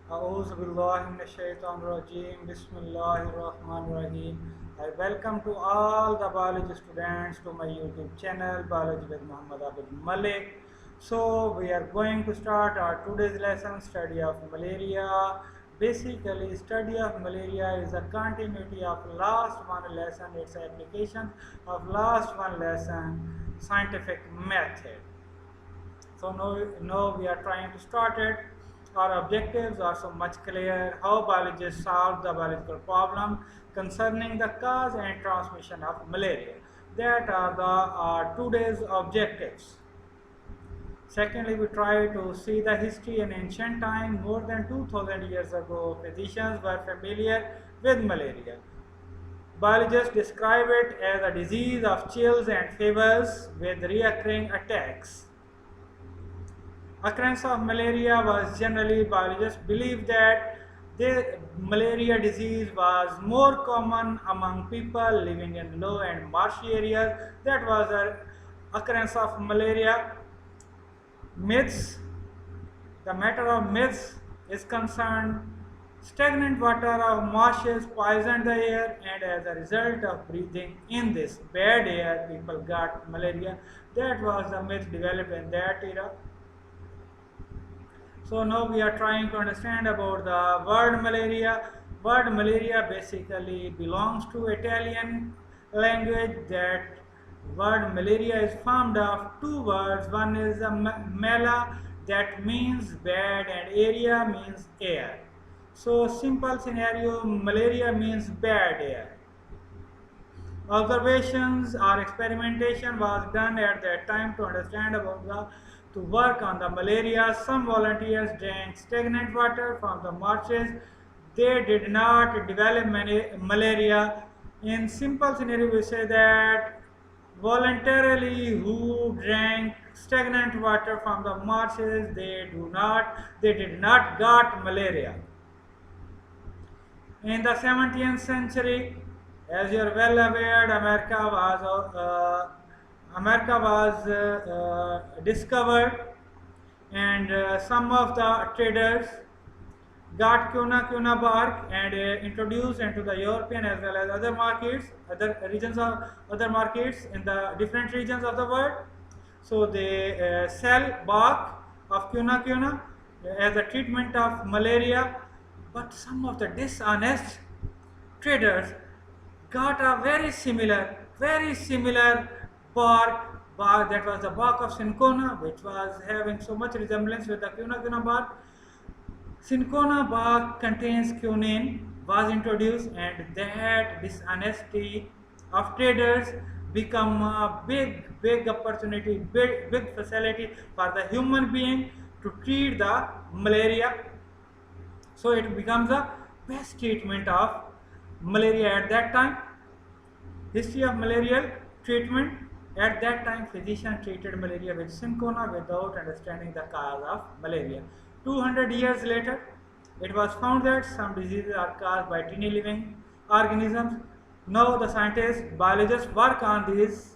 A'udhu billahi minash shaitanir rajeem. Bismillahir rahmanir rahim. I welcome to all the biology students to my YouTube channel Biology with Muhammad Abid Malik. So we are going to start our today's lesson, study of malaria. Basically, study of malaria is a continuity of last one lesson, its application of last one lesson, scientific method. So now we are trying to start it. Our objectives are so much clear. How biologists solve the biological problem concerning the cause and transmission of malaria. That are the today's objectives. Secondly, we try to see the history in ancient time. More than 2000 years ago, physicians were familiar with malaria. Biologists describe it as a disease of chills and fevers with recurring attacks. Occurrence of malaria was generally, biologists believed that the malaria disease was more common among people living in low and marshy areas. That was the occurrence of malaria. Myths. The matter of myths is concerned. Stagnant water of marshes poisoned the air, and as a result of breathing in this bad air, people got malaria. That was the myth developed in that era. So now we are trying to understand about the word malaria. Word malaria basically belongs to Italian language. That word malaria is formed of two words. One is a mala, that means bad, and area means air. So simple scenario, malaria means bad air. Observations or experimentation was done at that time to understand about to work on the malaria. Some volunteers drank stagnant water from the marshes. They did not develop malaria. In simple scenario, we say that voluntarily who drank stagnant water from the marshes, they did not got malaria. In the 17th century, as you are well aware, America was discovered, and some of the traders got cuna bark and introduced into the European as well as other markets, other markets in the different regions of the world. So they sell bark of cuna as a treatment of malaria. But some of the dishonest traders got a very similar bark that was the bark of cinchona, which was having so much resemblance with the cuna bark. Cinchona bark contains quinine was introduced, and that dishonesty of traders become a big opportunity, big facility for the human being to treat the malaria. So it becomes the best treatment of malaria at that time. History of malarial treatment. At that time, physicians treated malaria with cinchona without understanding the cause of malaria. 200 years later, it was found that some diseases are caused by tiny living organisms. Now the scientists, biologists work on this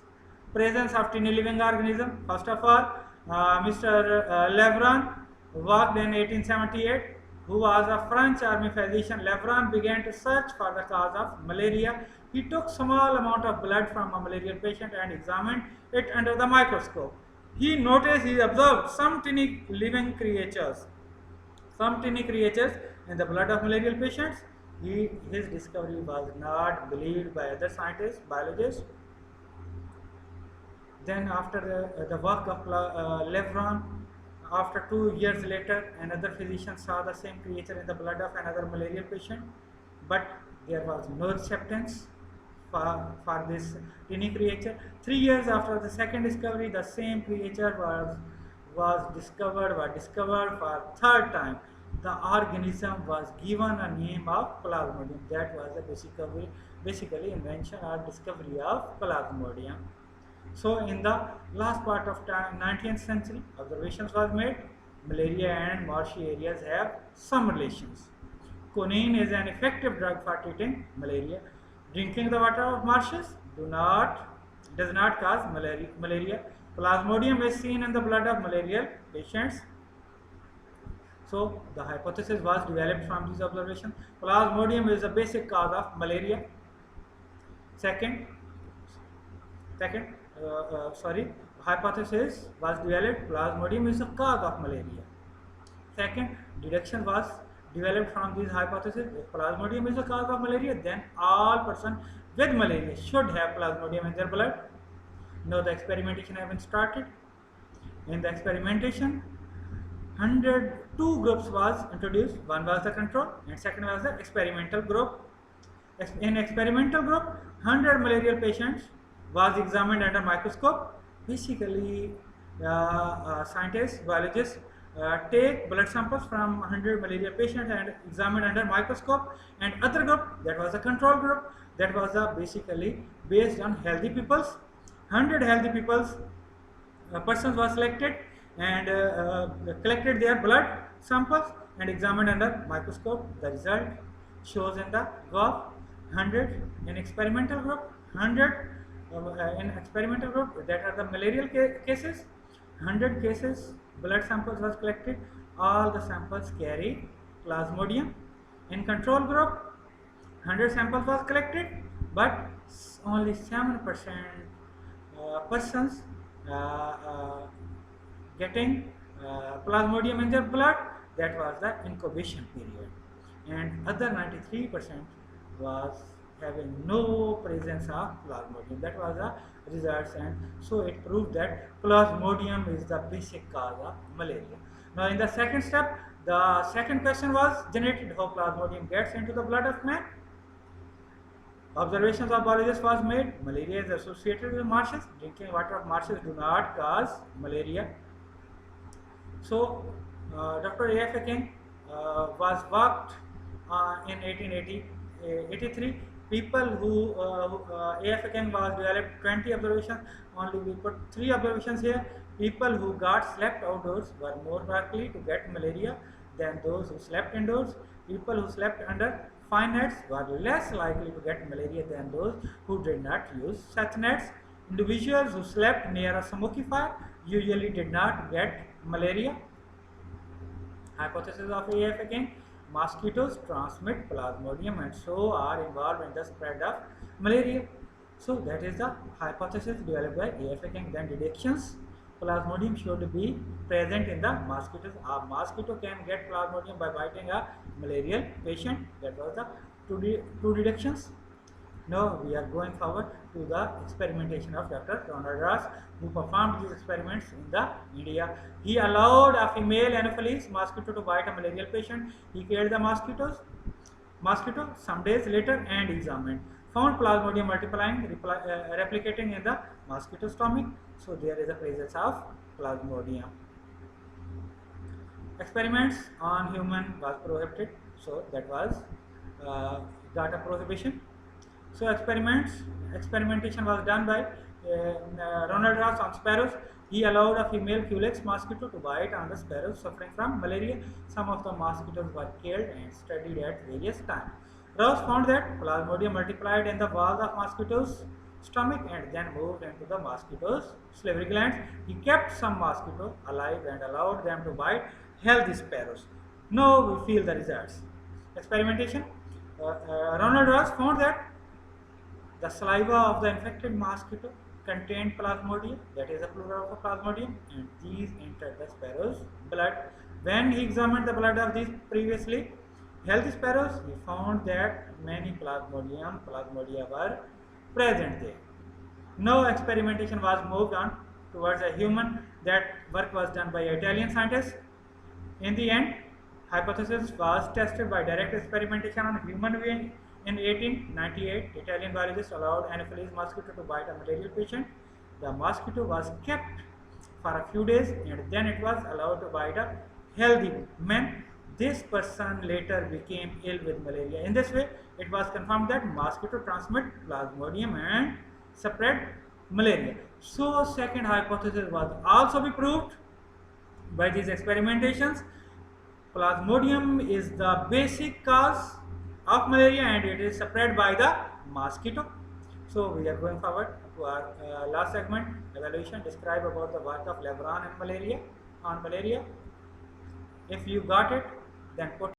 presence of tiny living organism. First of all, Mr. Levran worked in 1878, who was a French army physician. Levran began to search for the cause of malaria. He took small amount of blood from a malarial patient and examined it under the microscope. He observed some tiny living creatures in the blood of malarial patients. His discovery was not believed by other scientists, biologists. Then after the work of Levran, after 2 years later, another physician saw the same creature in the blood of another malarial patient, but there was no acceptance for this tiny creature. 3 years after the second discovery, the same creature was discovered for third time. The organism was given a name of Plasmodium. That was the basically invention or discovery of Plasmodium. So in the last part of 19th century, observations was made. Malaria and marshy areas have some relations. Quinine is an effective drug for treating malaria. Drinking the water of marshes does not cause malaria. Plasmodium is seen in the blood of malarial patients. So the hypothesis was developed from these observations. Plasmodium is the basic cause of malaria. Second, hypothesis was developed. Plasmodium is the cause of malaria. Second, deduction was developed from these hypotheses. If Plasmodium is the cause of malaria, then all persons with malaria should have Plasmodium in their blood. Now the experimentation has been started. In the experimentation, 102 groups was introduced. One was the control and second was the experimental group. In experimental group, 100 malarial patients was examined under microscope. Basically, scientists, biologists take blood samples from 100 malaria patients and examine under microscope. And other group, that was a control group, that was basically based on healthy peoples. 100 healthy peoples persons was selected and collected their blood samples and examined under microscope. The result shows in the graph. 100 in experimental group, 100 in experimental group, that are the malarial cases. 100 cases blood samples was collected. All the samples carry Plasmodium. In control group, 100 samples was collected, but only 7% persons getting Plasmodium in their blood. That was the incubation period, and other 93% was having no presence of Plasmodium. That was the results, and so it proved that Plasmodium is the basic cause of malaria. Now in the second step, the second question was generated: how Plasmodium gets into the blood of man. Observations of biologists was made. Malaria is associated with marshes. Drinking water of marshes do not cause malaria. So Dr. A.F. King was worked in 1883. People who A.F. King was developed 20 observations. Only we put 3 observations here. People who slept outdoors were more likely to get malaria than those who slept indoors. People who slept under fine nets were less likely to get malaria than those who did not use such nets. Individuals who slept near a smoky fire usually did not get malaria. Hypothesis of A.F. King: mosquitoes transmit Plasmodium and so are involved in the spread of malaria. So that is the hypothesis developed by A.F. King. Then deductions: Plasmodium should be present in the mosquitoes. A mosquito can get Plasmodium by biting a malarial patient. That was the two deductions. Now we are going forward to the experimentation of Dr. Ronald Ross, who performed these experiments in the India. He allowed a female Anopheles mosquito to bite a malarial patient. He killed the mosquito some days later and examined. Found Plasmodium multiplying, replicating in the mosquito stomach. So there is a presence of Plasmodium. Experiments on human was prohibited. So that was got a prohibition. So experimentation was done by Ronald Ross on sparrows. He allowed a female Culex mosquito to bite on the sparrows suffering from malaria. Some of the mosquitoes were killed and studied at various times. Ross found that Plasmodium multiplied in the walls of mosquitoes' stomach and then moved into the mosquitoes' salivary glands. He kept some mosquitoes alive and allowed them to bite healthy sparrows. Now we feel the results. Experimentation. Ronald Ross found that the saliva of the infected mosquito contained Plasmodium, that is a plural of Plasmodium, and these entered the sparrow's blood. When he examined the blood of these previously healthy sparrows, he found that many Plasmodia were present there. Now experimentation was moved on towards a human. That work was done by Italian scientists. In the end, hypothesis was tested by direct experimentation on human being. In 1898, Italian biologists allowed Anopheles mosquito to bite a malarial patient. The mosquito was kept for a few days and then it was allowed to bite a healthy man. This person later became ill with malaria. In this way, it was confirmed that mosquito transmit Plasmodium and spread malaria. So, second hypothesis was also be proved by these experimentations. Plasmodium is the basic cause of malaria and it is spread by the mosquito. So we are going forward to our last segment, evaluation. Describe about the work of Lebron and malaria on malaria. If you got it, then put